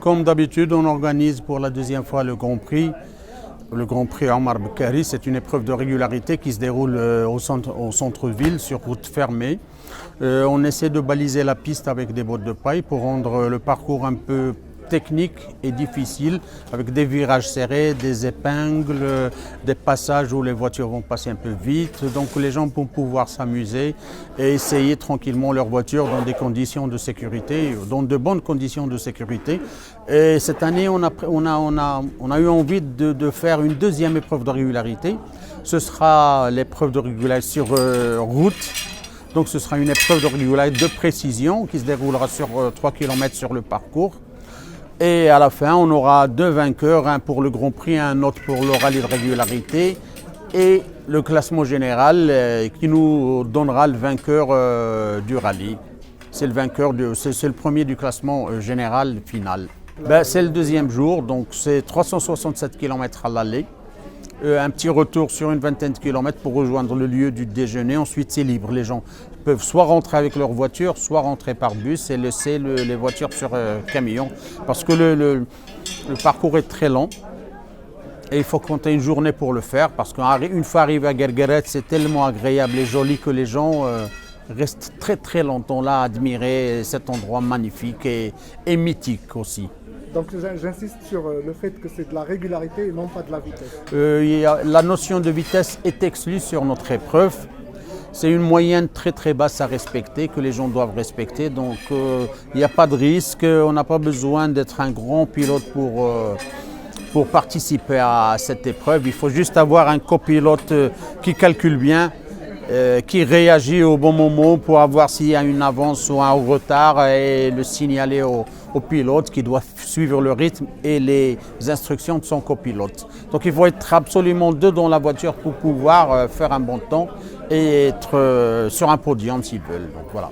Comme d'habitude, on organise pour la deuxième fois le Grand Prix. Le Grand Prix Omar Bekkari, c'est une épreuve de régularité qui se déroule au centre-ville sur route fermée. On essaie de baliser la piste avec des bottes de paille pour rendre le parcours un peu technique et difficile, avec des virages serrés, des épingles, des passages où les voitures vont passer un peu vite. Donc les gens vont pouvoir s'amuser et essayer tranquillement leur voiture dans des conditions de sécurité, dans de bonnes conditions de sécurité. Et cette année, on a eu envie de faire une deuxième épreuve de régularité. Ce sera l'épreuve de régularité sur route. Donc ce sera une épreuve de régularité de précision qui se déroulera sur 3 km sur le parcours. Et à la fin, on aura deux vainqueurs, un pour le Grand Prix, un autre pour le rallye de régularité et le classement général qui nous donnera le vainqueur du rallye. C'est le premier du classement général final. C'est le deuxième jour, donc c'est 367 km à l'aller. Un petit retour sur une vingtaine de kilomètres pour rejoindre le lieu du déjeuner. Ensuite, c'est libre. Les gens peuvent soit rentrer avec leur voiture, soit rentrer par bus et laisser les voitures sur camion. Parce que le parcours est très long et il faut compter une journée pour le faire. Parce qu'une fois arrivé à Guergueres, c'est tellement agréable et joli que les gens restent très très longtemps là à admirer cet endroit magnifique et mythique aussi. Donc j'insiste sur le fait que c'est de la régularité et non pas de la vitesse. La notion de vitesse est exclue sur notre épreuve. C'est une moyenne très très basse à respecter, que les gens doivent respecter. Donc il n'y a pas de risque, on n'a pas besoin d'être un grand pilote pour participer à cette épreuve. Il faut juste avoir un copilote qui calcule bien, qui réagit au bon moment pour voir s'il y a une avance ou un retard et le signaler au pilote qui doit suivre le rythme et les instructions de son copilote. Donc il faut être absolument deux dans la voiture pour pouvoir faire un bon temps et être sur un podium s'ils veulent. Donc, voilà.